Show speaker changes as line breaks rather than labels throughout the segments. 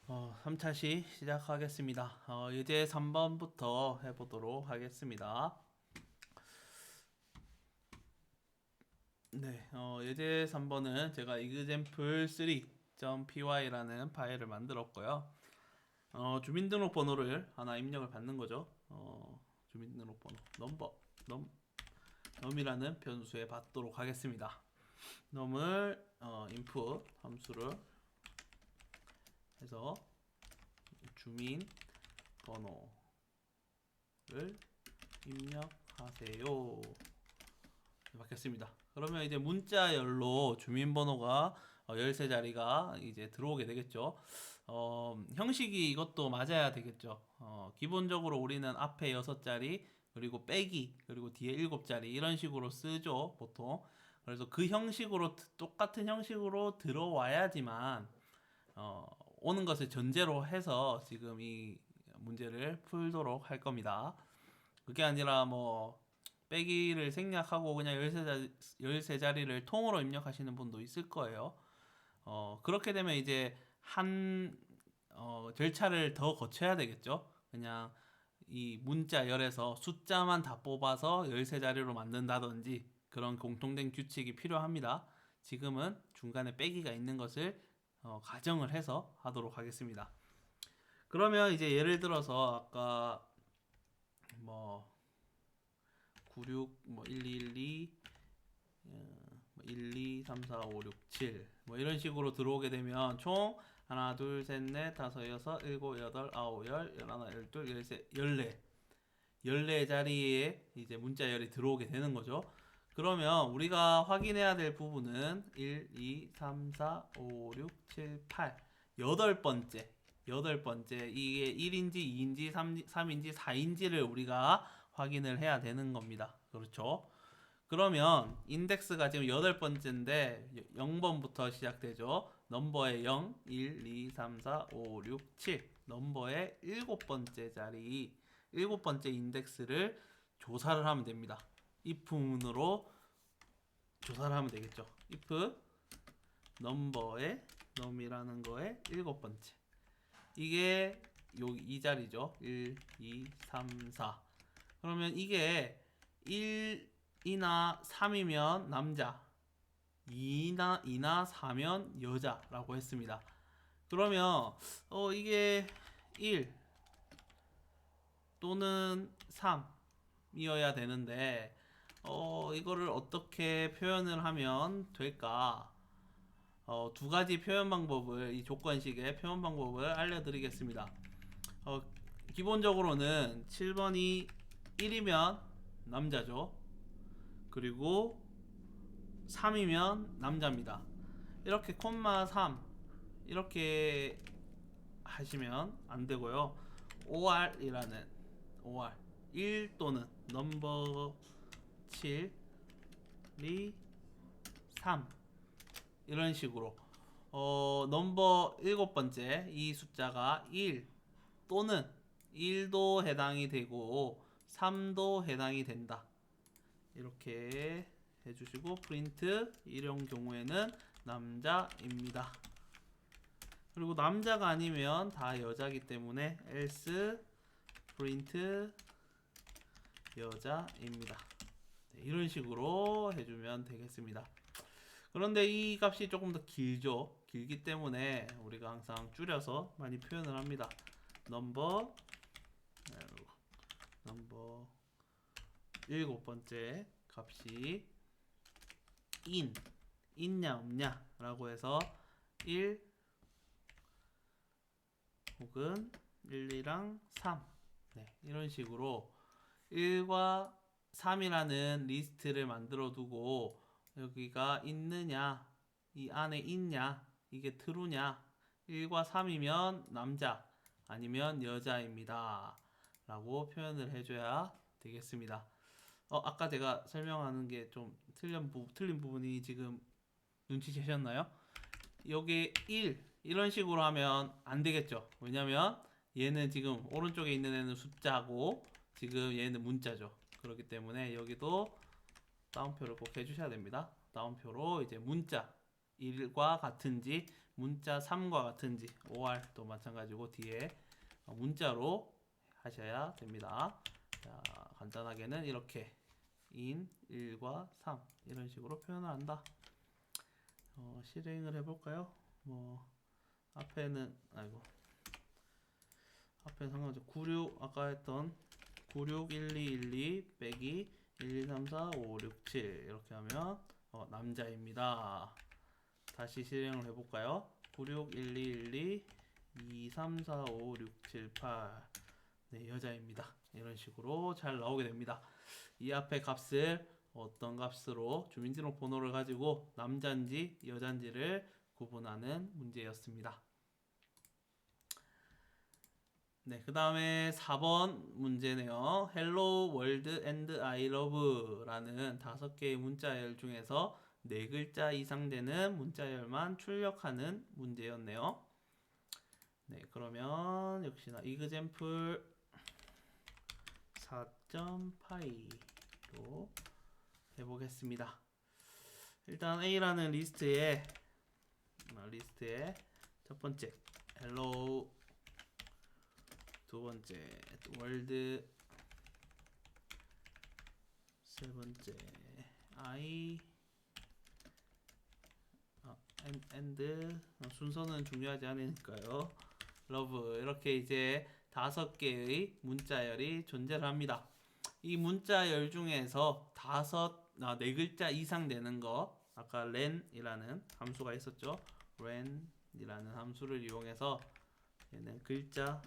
3차시 시작하겠습니다. 예제 3번부터 해보도록 하겠습니다. 네, 예제 3번은 제가 example3.py라는 파일을 만들었고요. 주민등록번호를 하나 입력을 받는 거죠. 주민등록번호 num이라는 변수에 받도록 하겠습니다. num을 input 함수를 해서 주민번호를 입력하세요. 받겠습니다. 그러면 이제 문자열로 주민번호가 13자리가 이제 들어오게 되겠죠. 형식이 이것도 맞아야 되겠죠. 기본적으로 우리는 앞에 6자리 그리고 빼기 그리고 뒤에 7자리 이런 식으로 쓰죠 보통. 그래서 그 형식으로 똑같은 형식으로 들어와야지만 오는 것을 전제로 해서 지금 이 문제를 풀도록 할 겁니다. 그게 아니라 뭐 빼기를 생략하고 그냥 13자리를 통으로 입력하시는 분도 있을 거예요. 그렇게 되면 이제 절차를 더 거쳐야 되겠죠. 그냥 이 문자열에서 숫자만 다 뽑아서 13자리로 만든다든지 그런 공통된 규칙이 필요합니다. 지금은 중간에 빼기가 있는 것을 가정을 해서 하도록 하겠습니다. 그러면 이제 예를 들어서 아까 뭐 96, 뭐 1212, 1, 2, 3, 4, 5, 6, 7, 뭐 이런 식으로 들어오게 되면 총 하나, 둘, 셋, 넷, 다섯, 여섯, 일곱, 여덟, 아홉, 열, 열하나, 열둘, 열셋, 열네, 14자리에 이제 문자열이 들어오게 되는 거죠. 그러면 우리가 확인해야 될 부분은 1, 2, 3, 4, 5, 6, 7, 8 여덟 번째 이게 1인지 2인지 3인지 4인지를 우리가 확인을 해야 되는 겁니다. 그렇죠? 그러면 인덱스가 지금 8번째인데 0번부터 시작되죠. 넘버의 0, 1, 2, 3, 4, 5, 6, 7 넘버의 7번째 자리 7번째 인덱스를 조사를 하면 됩니다. if문으로 조사를 하면 되겠죠. if 넘버의 num이라는 거의 7번째 이게 이 자리죠. 1, 2, 3, 4 그러면 이게 1이나 3이면 남자 2나 4면 여자라고 했습니다. 그러면 이게 1 또는 3이어야 되는데 이거를 어떻게 표현을 하면 될까? 두 가지 표현 방법을 이 조건식의 표현 방법을 알려드리겠습니다. 기본적으로는 7번이 1이면 남자죠. 그리고 3이면 남자입니다. 이렇게 콤마 3 이렇게 하시면 안 되고요. OR이라는 OR 1 또는 넘버 7이 3 이런 식으로 넘버 7번째 이 숫자가 1 또는 1도 해당이 되고 3도 해당이 된다. 이렇게 해주시고 프린트 이런 경우에는 남자입니다. 그리고 남자가 아니면 다 여자기 때문에 else 프린트 여자입니다. 네, 이런 식으로 해주면 되겠습니다. 그런데 이 값이 조금 더 길죠. 길기 때문에 우리가 항상 줄여서 많이 표현을 합니다. 넘버 7번째 값이 있냐 없냐 라고 해서 1 혹은 1, 2랑 3 네, 이런 식으로 1과 3이라는 리스트를 만들어 두고 여기가 있느냐 이 안에 있냐 이게 true냐 1과 3이면 남자 아니면 여자입니다 라고 표현을 해줘야 되겠습니다. 아까 제가 설명하는 게 좀 틀린 부분이 지금 눈치채셨나요? 여기 1 이런 식으로 하면 안 되겠죠. 왜냐면 얘는 지금 오른쪽에 있는 애는 숫자고 지금 얘는 문자죠. 그렇기 때문에 여기도 다운표를 꼭 해주셔야 됩니다. 다운표로 이제 문자 1과 같은지 문자 3과 같은지 OR도 마찬가지고 뒤에 문자로 하셔야 됩니다. 자, 간단하게는 이렇게 in 1과 3 이런 식으로 표현을 한다. 실행을 해볼까요? 뭐 앞에는 앞에는 상관없죠. 96 아까 했던 961212 빼기 1234567 이렇게 하면 남자입니다. 다시 실행을 해볼까요? 961212 2345678 네, 여자입니다. 이런 식으로 잘 나오게 됩니다. 이 앞에 값을 어떤 값으로 주민등록번호를 가지고 남자인지 여자인지를 구분하는 문제였습니다. 네, 그 다음에 4번 문제네요. Hello World and I love 라는 5개의 문자열 중에서 4글자 이상 되는 문자열만 출력하는 문제였네요. 네, 그러면 역시나 example 4.파이로 해보겠습니다. 일단 A라는 리스트에 첫 번째 hello, 두 번째 world, 세 번째 I, and 순서는 중요하지 않으니까요. love 이렇게 이제 5개의 문자열이 존재를 합니다. 이 문자열 중에서 4글자 이상 되는 거 아까 len이라는 함수가 있었죠. len이라는 함수를 이용해서 얘는 글자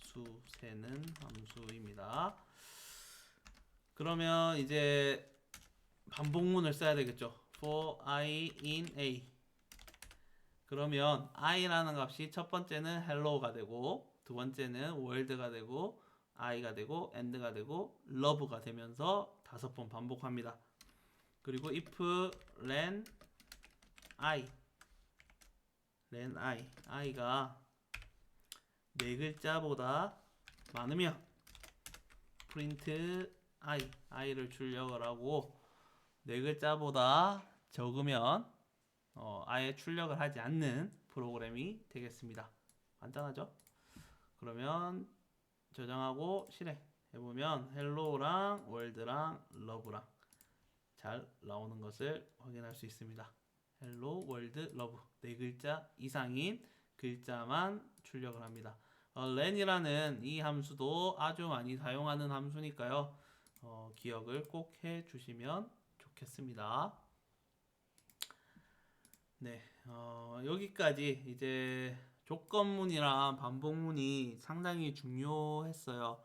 수 세는 함수입니다. 그러면 이제 반복문을 써야 되겠죠. for I in A. 그러면 i라는 값이 첫 번째는 hello가 되고 두 번째는 world가 되고 i가 되고 and가 되고 love가 되면서 5번 반복합니다. 그리고 if len i가 4글자보다 많으면 print i를 출력을 하고 4글자보다 적으면 아예 출력을 하지 않는 프로그램이 되겠습니다. 간단하죠? 그러면 저장하고 실행해보면 hello랑 world랑 love랑 잘 나오는 것을 확인할 수 있습니다. hello, world, love 4글자 이상인 글자만 출력을 합니다. len이라는 이 함수도 아주 많이 사용하는 함수니까요. 기억을 꼭 해주시면 좋겠습니다. 네, 여기까지 이제 조건문이랑 반복문이 상당히 중요했어요.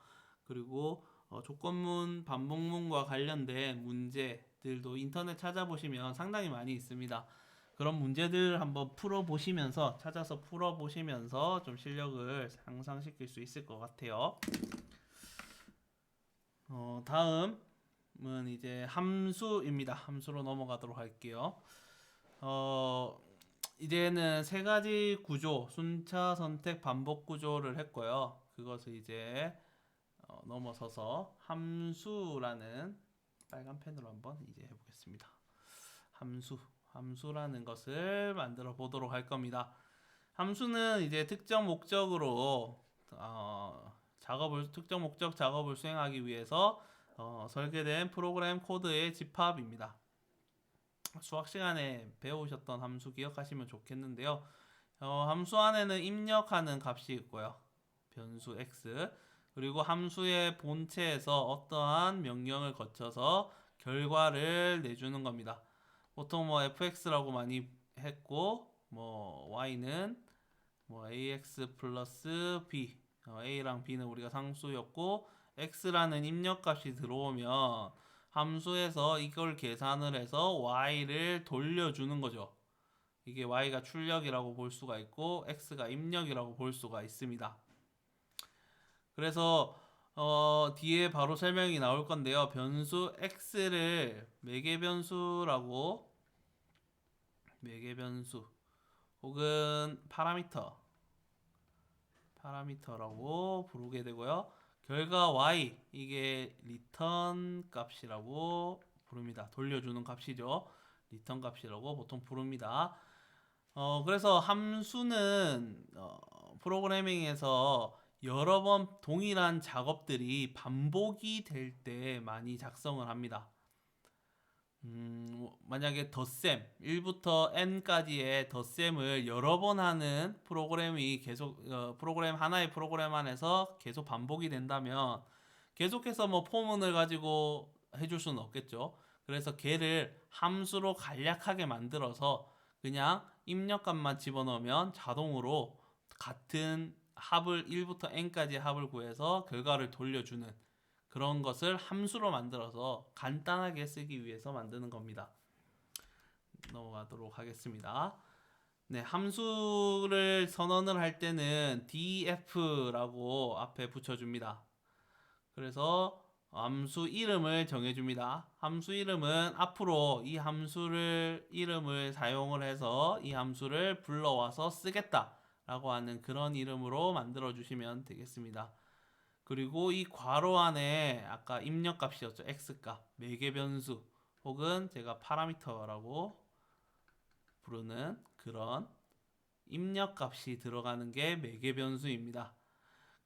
그리고 조건문, 반복문과 관련된 문제들도 인터넷 찾아보시면 상당히 많이 있습니다. 그런 문제들 한번 풀어보시면서 찾아서 풀어보시면서 좀 실력을 향상시킬 수 있을 것 같아요. 다음은 이제 함수입니다. 함수로 넘어가도록 할게요. 이제는 3가지 구조, 순차, 선택, 반복 구조를 했고요. 그것을 이제 넘어서서 함수라는 빨간 펜으로 한번 이제 해보겠습니다. 함수라는 것을 만들어 보도록 할 겁니다. 함수는 이제 특정 목적 작업을 수행하기 위해서 설계된 프로그램 코드의 집합입니다. 수학 시간에 배우셨던 함수 기억하시면 좋겠는데요. 함수 안에는 입력하는 값이 있고요. 변수 x 그리고 함수의 본체에서 어떠한 명령을 거쳐서 결과를 내주는 겁니다. 보통 fx라고 많이 했고 y는 ax 플러스 b a랑 b는 우리가 상수였고 x라는 입력값이 들어오면 함수에서 이걸 계산을 해서 y를 돌려주는 거죠. 이게 y가 출력이라고 볼 수가 있고 x가 입력이라고 볼 수가 있습니다. 그래서 뒤에 바로 설명이 나올 건데요. 변수 x를 매개변수 혹은 파라미터라고 부르게 되고요. 결과 y 이게 리턴 값이라고 부릅니다. 돌려주는 값이죠. 리턴 값이라고 보통 부릅니다. 그래서 함수는 프로그래밍에서 여러 번 동일한 작업들이 반복이 될 때 많이 작성을 합니다. 만약에 덧셈 1부터 n까지의 덧셈을 여러 번 하는 프로그램이 계속 프로그램 하나의 프로그램 안에서 계속 반복이 된다면 계속해서 뭐 포문을 가지고 해줄 수는 없겠죠. 그래서 걔를 함수로 간략하게 만들어서 그냥 입력값만 집어넣으면 자동으로 같은 합을 1부터 n까지 합을 구해서 결과를 돌려주는 그런 것을 함수로 만들어서 간단하게 쓰기 위해서 만드는 겁니다. 넘어가도록 하겠습니다. 네, 함수를 선언을 할 때는 def라고 앞에 붙여줍니다. 그래서 함수 이름을 정해줍니다. 함수 이름은 앞으로 이 함수를 이름을 사용을 해서 이 함수를 불러와서 쓰겠다 라고 하는 그런 이름으로 만들어 주시면 되겠습니다. 그리고 이 괄호 안에 아까 입력값이었죠. x값, 매개 변수 혹은 제가 파라미터라고 부르는 그런 입력값이 들어가는 게 매개 변수입니다.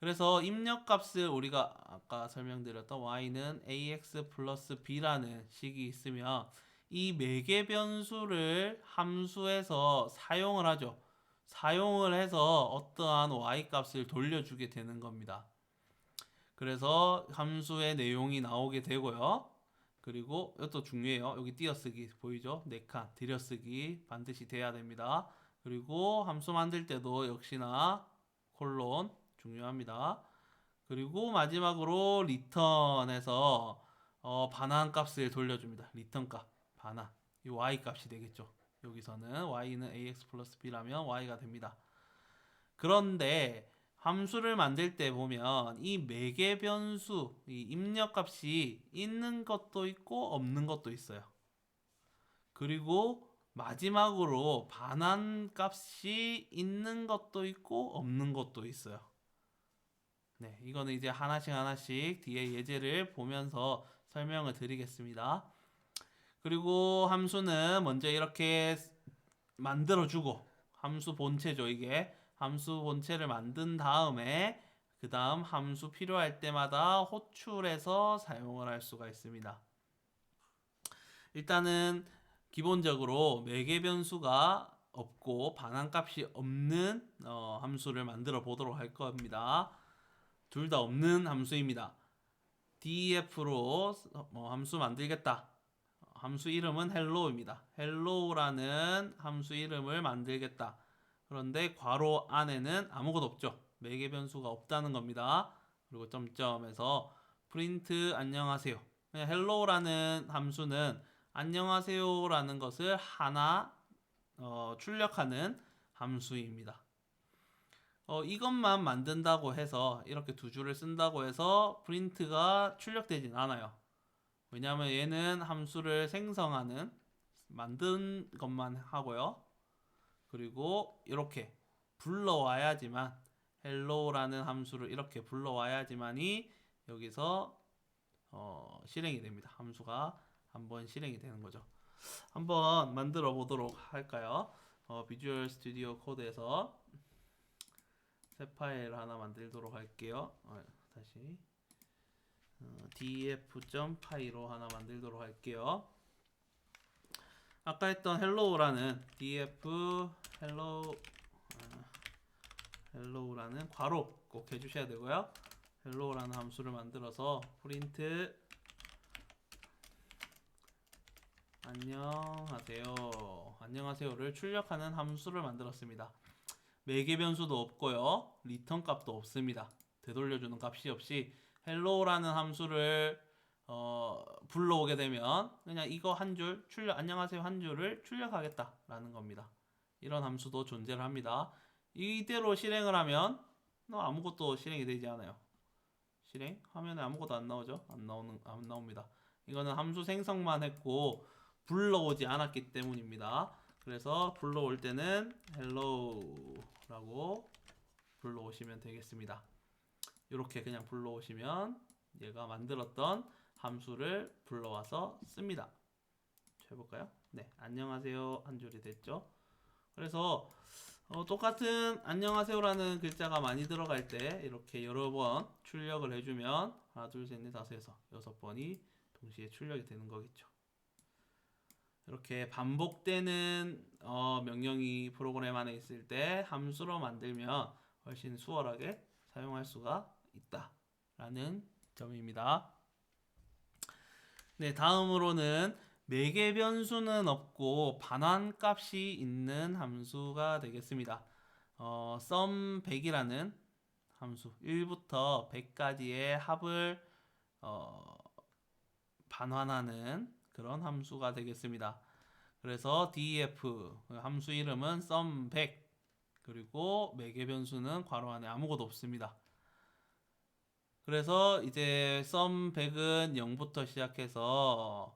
그래서 입력값을 우리가 아까 설명드렸던 y는 ax 플러스 b라는 식이 있으면 이 매개 변수를 함수에서 사용을 하죠. 사용을 해서 어떠한 y 값을 돌려주게 되는 겁니다. 그래서 함수의 내용이 나오게 되고요. 그리고 이것도 중요해요. 여기 띄어쓰기 보이죠? 4칸 들여쓰기 반드시 돼야 됩니다. 그리고 함수 만들 때도 역시나 콜론 중요합니다. 그리고 마지막으로 리턴에서 반환 값을 돌려줍니다. 리턴 값 반환 이 y 값이 되겠죠. 여기서는 y는 ax 플러스 b라면 y가 됩니다. 그런데 함수를 만들 때 보면 이 매개 변수, 이 입력값이 있는 것도 있고 없는 것도 있어요. 그리고 마지막으로 반환 값이 있는 것도 있고 없는 것도 있어요. 네, 이거는 이제 하나씩 뒤에 예제를 보면서 설명을 드리겠습니다. 그리고 함수는 먼저 이렇게 만들어주고 함수 본체죠 이게. 함수 본체를 만든 다음에 그 다음 함수 필요할 때마다 호출해서 사용을 할 수가 있습니다. 일단은 기본적으로 매개 변수가 없고 반환값이 없는 함수를 만들어 보도록 할 겁니다. 둘 다 없는 함수입니다. def로 함수 만들겠다. 함수 이름은 hello입니다. hello라는 함수 이름을 만들겠다. 그런데 괄호 안에는 아무것도 없죠. 매개 변수가 없다는 겁니다. 그리고 점점에서 print 안녕하세요. 그냥 hello라는 함수는 안녕하세요라는 것을 하나 출력하는 함수입니다. 이것만 만든다고 해서 이렇게 두 줄을 쓴다고 해서 프린트가 출력되진 않아요. 왜냐하면 얘는 함수를 생성하는 만든 것만 하고요. 그리고 이렇게 불러와야지만 hello라는 함수를 이렇게 불러와야지만이 여기서 실행이 됩니다. 함수가 한번 실행이 되는 거죠. 한번 만들어 보도록 할까요? 비주얼 스튜디오 코드에서 새 파일 하나 만들도록 할게요. 다시 df.py로 하나 만들도록 할게요. 아까 했던 hello라는 df hello라는 괄호 꼭 해주셔야 되고요. hello라는 함수를 만들어서 print 안녕하세요를 출력하는 함수를 만들었습니다. 매개 변수도 없고요. 리턴 값도 없습니다. 되돌려주는 값이 없이 hello라는 함수를 불러오게 되면 그냥 이거 한 줄 안녕하세요 한 줄을 출력하겠다라는 겁니다. 이런 함수도 존재를 합니다. 이대로 실행을 하면 아무것도 실행이 되지 않아요. 실행 화면에 아무것도 안 나오죠? 안 나옵니다. 이거는 함수 생성만 했고 불러오지 않았기 때문입니다. 그래서 불러올 때는 hello라고 불러오시면 되겠습니다. 이렇게 그냥 불러오시면 얘가 만들었던 함수를 불러와서 씁니다. 해볼까요? 네, 안녕하세요 한 줄이 됐죠. 그래서 똑같은 안녕하세요라는 글자가 많이 들어갈 때 이렇게 여러 번 출력을 해주면 하나 둘셋넷 다섯에서 6번이 동시에 출력이 되는 거겠죠. 이렇게 반복되는 명령이 프로그램 안에 있을 때 함수로 만들면 훨씬 수월하게 사용할 수가 있다라는 점입니다. 네, 다음으로는 매개 변수는 없고 반환값이 있는 함수가 되겠습니다. sum 100이라는 함수 1부터 100까지의 합을 반환하는 그런 함수가 되겠습니다. 그래서 def 함수 이름은 sum 100 그리고 매개 변수는 괄호 안에 아무것도 없습니다. 그래서 이제 sum 100은 0부터 시작해서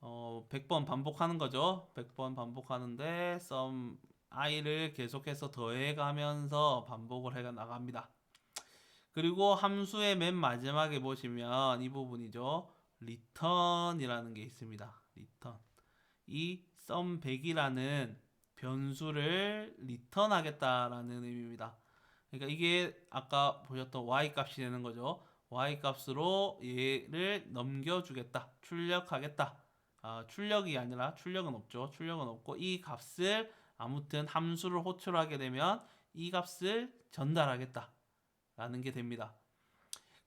100번 반복하는 거죠. 100번 반복하는데 sum i를 계속해서 더해가면서 반복을 해 나갑니다. 그리고 함수의 맨 마지막에 보시면 이 부분이죠. return이라는 게 있습니다. return. 이 sum 100이라는 변수를 return 하겠다라는 의미입니다. 그러니까 이게 아까 보셨던 y 값이 되는 거죠. y 값으로 얘를 넘겨주겠다. 출력하겠다. 출력이 아니라 출력은 없죠. 출력은 없고 이 값을 아무튼 함수를 호출하게 되면 이 값을 전달하겠다 라는 게 됩니다.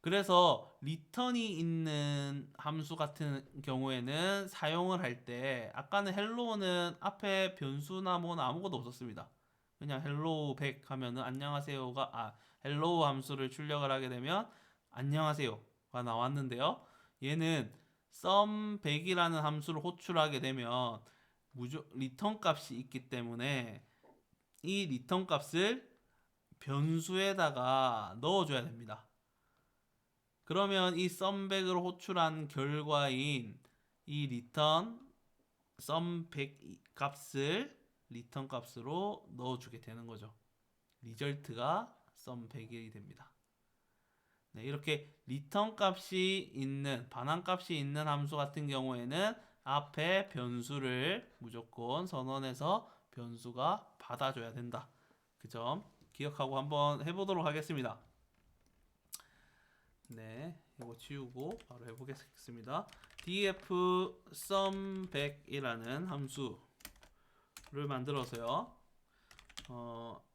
그래서 return이 있는 함수 같은 경우에는 사용을 할 때 아까는 hello는 앞에 변수나 뭐나 아무것도 없었습니다. 그냥 hello 100 하면은 안녕하세요가 hello 함수를 출력을 하게 되면 안녕하세요가 나왔는데요. 얘는 sum 100이라는 함수를 호출하게 되면 return 값이 있기 때문에 이 return 값을 변수에다가 넣어줘야 됩니다. 그러면 이 sum100을 호출한 결과인 이 return sum100 값을 return 값으로 넣어주게 되는 거죠. 리절트가 sum100이 됩니다. 네, 이렇게 return 값이 있는 반환 값이 있는 함수 같은 경우에는 앞에 변수를 무조건 선언해서 변수가 받아줘야 된다. 그 점 기억하고 한번 해보도록 하겠습니다. 네, 이거 지우고 바로 해보겠습니다. df sum 100이라는 함수를 만들어서요.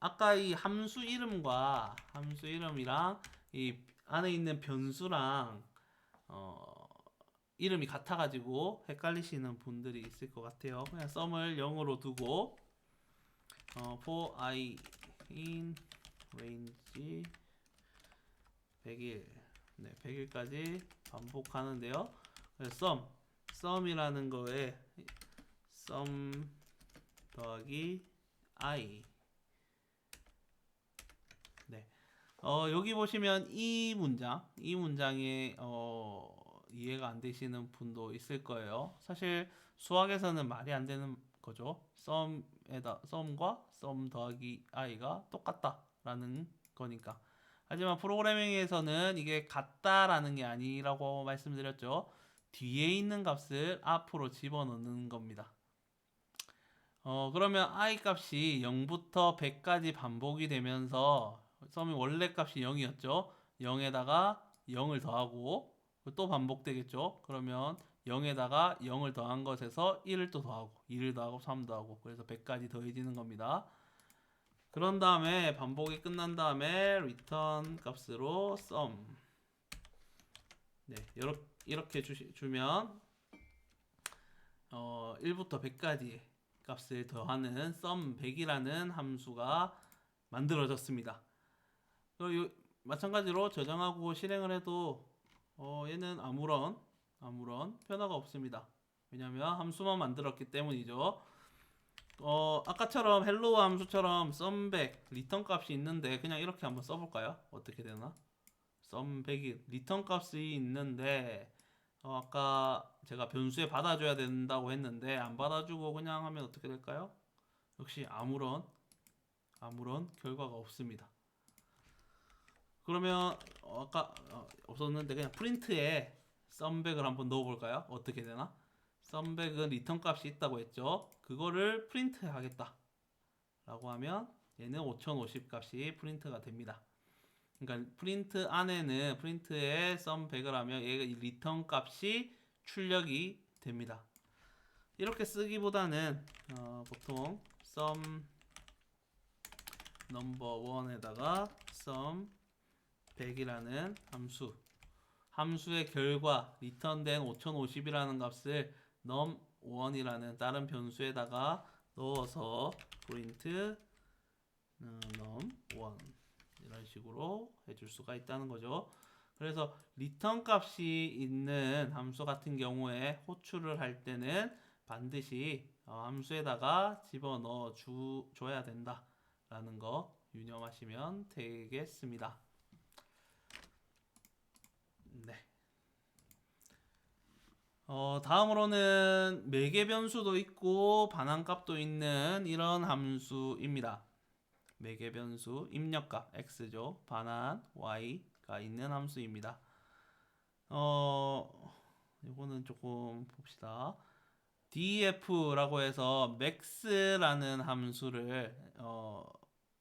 아까 이 함수 이름과 함수 이름이랑 이 안에 있는 변수랑 이름이 같아가지고 헷갈리시는 분들이 있을 것 같아요. 그냥 sum을 0으로 두고 for I in range 100일 네, 100일까지 반복하는데요. sum이라는 거에 sum 더하기 i 네. 여기 보시면 이 문장에 이해가 안 되시는 분도 있을 거예요. 사실 수학에서는 말이 안 되는 거죠. sum과 sum 더하기 i가 똑같다라는 거니까. 하지만 프로그래밍에서는 이게 같다라는 게 아니라고 말씀드렸죠. 뒤에 있는 값을 앞으로 집어넣는 겁니다. 그러면 i 값이 0부터 100까지 반복이 되면서 sum이 원래 값이 0이었죠. 0에다가 0을 더하고 또 반복되겠죠. 그러면 0에다가 0을 더한 것에서 1을 또 더하고 2를 더하고 3 더하고 그래서 100까지 더해지는 겁니다. 그런 다음에 반복이 끝난 다음에 return 값으로 sum 네, 이렇게 주면 1부터 100까지 값을 더하는 sum 100이라는 함수가 만들어졌습니다. 마찬가지로 저장하고 실행을 해도 얘는 아무런 변화가 없습니다. 왜냐하면 함수만 만들었기 때문이죠. 아까처럼 hello 함수처럼 sum100 리턴 값이 있는데 그냥 이렇게 한번 써볼까요? 어떻게 되나? sum100이 리턴 값이 있는데 아까 제가 변수에 받아줘야 된다고 했는데 안 받아주고 그냥 하면 어떻게 될까요? 역시 아무런 결과가 없습니다. 그러면 아까 없었는데 그냥 프린트에 sum100을 한번 넣어볼까요? 어떻게 되나? 썸백은 리턴 값이 있다고 했죠. 그거를 프린트 하겠다 라고 하면 얘는 5050 값이 프린트가 됩니다. 그러니까 프린트 안에는 프린트에 썸백을 하면 얘가 리턴 값이 출력이 됩니다. 이렇게 쓰기보다는 보통 썸 넘버 1에다가 썸 100이라는 함수의 결과 리턴된 5050이라는 값을 num1이라는 다른 변수에다가 넣어서 print num1 이런 식으로 해줄 수가 있다는 거죠. 그래서 리턴 값이 있는 함수 같은 경우에 호출을 할 때는 반드시 함수에다가 집어넣어 줘야 된다라는 거 유념하시면 되겠습니다. 네. 다음으로는 매개 변수도 있고 반환값도 있는 이런 함수입니다. 매개 변수 입력값 x죠. 반환 y가 있는 함수입니다. 이거는 조금 봅시다. df라고 해서 max라는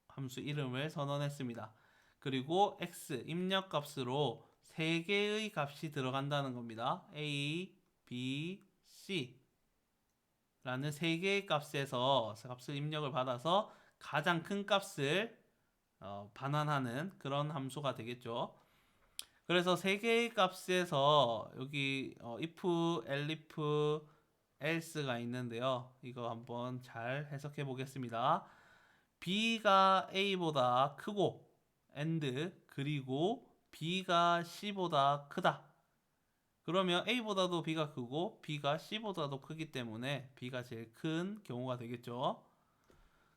함수 이름을 선언했습니다. 그리고 x 입력값으로 3개의 값이 들어간다는 겁니다. a, b, c 라는 3개의 값에서 값을 입력을 받아서 가장 큰 값을 반환하는 그런 함수가 되겠죠. 그래서 3개의 값에서 여기 if, elif, else가 있는데요. 이거 한번 잘 해석해 보겠습니다. b가 a보다 크고 and 그리고 b가 c보다 크다. 그러면 a보다도 b가 크고 b가 c보다도 크기 때문에 b가 제일 큰 경우가 되겠죠.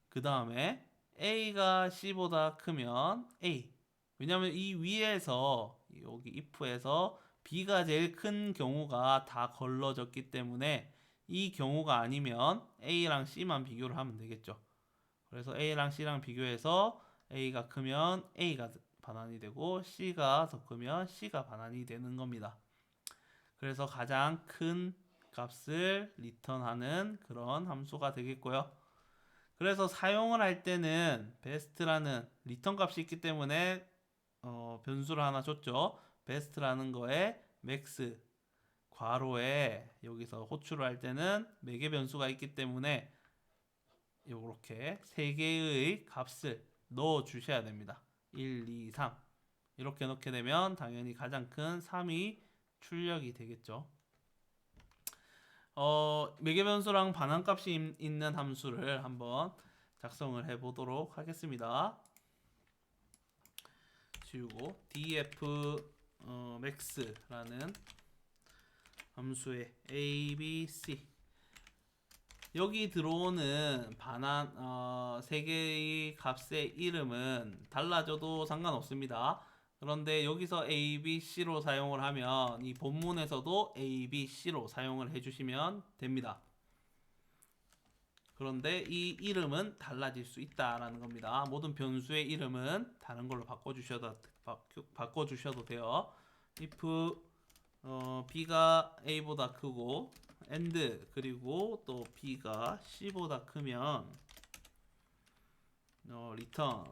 그 다음에 a가 c보다 크면 a. 왜냐하면 이 위에서 여기 if에서 b가 제일 큰 경우가 다 걸러졌기 때문에 이 경우가 아니면 a랑 c만 비교를 하면 되겠죠. 그래서 a랑 c랑 비교해서 a가 크면 a가 반환이 되고 c가 더 크면 c가 반환이 되는 겁니다. 그래서 가장 큰 값을 리턴하는 그런 함수가 되겠고요. 그래서 사용을 할 때는 best라는 리턴 값이 있기 때문에 변수를 하나 줬죠. best라는 거에 max 괄호에 여기서 호출을 할 때는 매개 변수가 있기 때문에 이렇게 3개의 값을 넣어 주셔야 됩니다. 1, 2, 3 이렇게 넣게 되면 당연히 가장 큰 3이 출력이 되겠죠. 매개 변수랑 반환값이 있는 함수를 한번 작성을 해 보도록 하겠습니다. 지우고 df max라는 함수의 a, b, c 여기 들어오는 반환 3개의 값의 이름은 달라져도 상관없습니다. 그런데 여기서 A, B, C로 사용을 하면 이 본문에서도 A, B, C로 사용을 해주시면 됩니다. 그런데 이 이름은 달라질 수 있다라는 겁니다. 모든 변수의 이름은 다른 걸로 바꿔주셔도 돼요. if B가 A보다 크고 and 그리고 또 B가 C보다 크면 return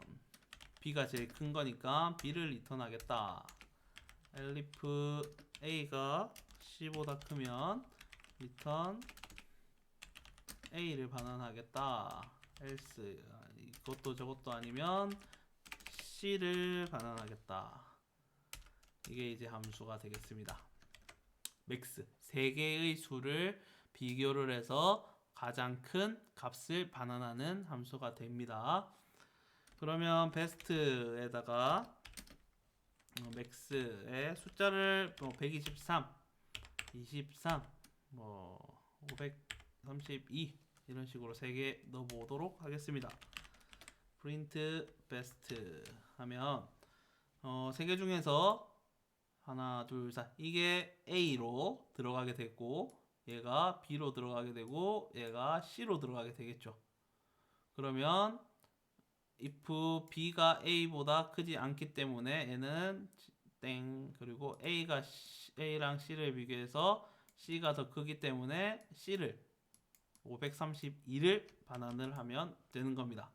B가 제일 큰 거니까 B를 리턴하겠다. elif A가 C보다 크면 return A를 반환하겠다. else 이것도 저것도 아니면 C를 반환하겠다. 이게 이제 함수가 되겠습니다. max 3개의 수를 비교를 해서 가장 큰 값을 반환하는 함수가 됩니다. 그러면 best에다가 max의 숫자를 123, 23, 532 이런 식으로 3개 넣어보도록 하겠습니다. print best 하면 3개 중에서 하나, 둘, 셋 이게 A로 들어가게 되고 얘가 B로 들어가게 되고 얘가 C로 들어가게 되겠죠. 그러면 if B가 A보다 크지 않기 때문에 얘는 땡 그리고 A랑 C를 비교해서 C가 더 크기 때문에 C를 532를 반환을 하면 되는 겁니다.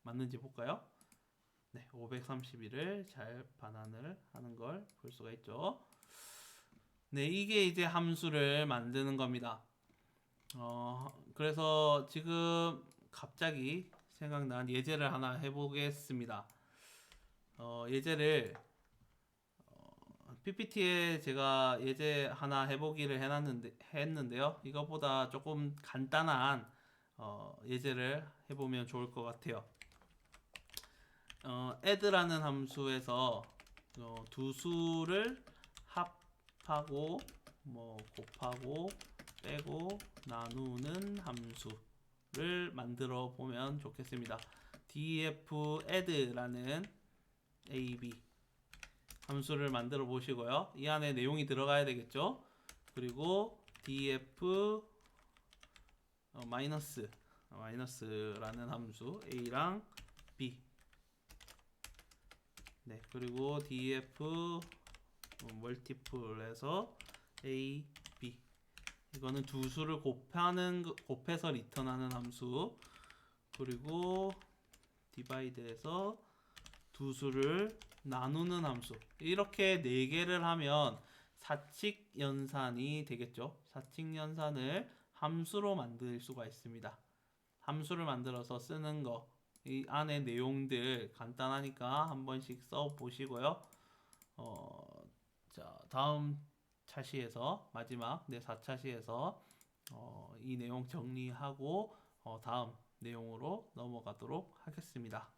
맞는지 볼까요? 네, 531을 잘 반환을 하는 걸 볼 수가 있죠. 네, 이게 이제 함수를 만드는 겁니다. 그래서 지금 갑자기 생각난 예제를 하나 해보겠습니다. 예제를 PPT에 제가 예제 하나 해보기를 했는데요. 이거보다 조금 간단한 예제를 해보면 좋을 것 같아요. add라는 함수에서 두 수를 합하고 뭐 곱하고 빼고 나누는 함수를 만들어 보면 좋겠습니다. df add라는 ab 함수를 만들어 보시고요. 이 안에 내용이 들어가야 되겠죠. 그리고 df 마이너스라는 함수 a랑 b. 네, 그리고 df 멀티플에서 a, b. 이거는 두 수를 곱해서 리턴하는 함수. 그리고 디바이드에서 두 수를 나누는 함수. 이렇게 네 개를 하면 사칙 연산이 되겠죠. 사칙 연산을 함수로 만들 수가 있습니다. 함수를 만들어서 쓰는 거. 이 안에 내용들 간단하니까 한 번씩 써 보시고요. 자, 다음 차시에서 마지막 4차시에서 이 내용 정리하고 다음 내용으로 넘어가도록 하겠습니다.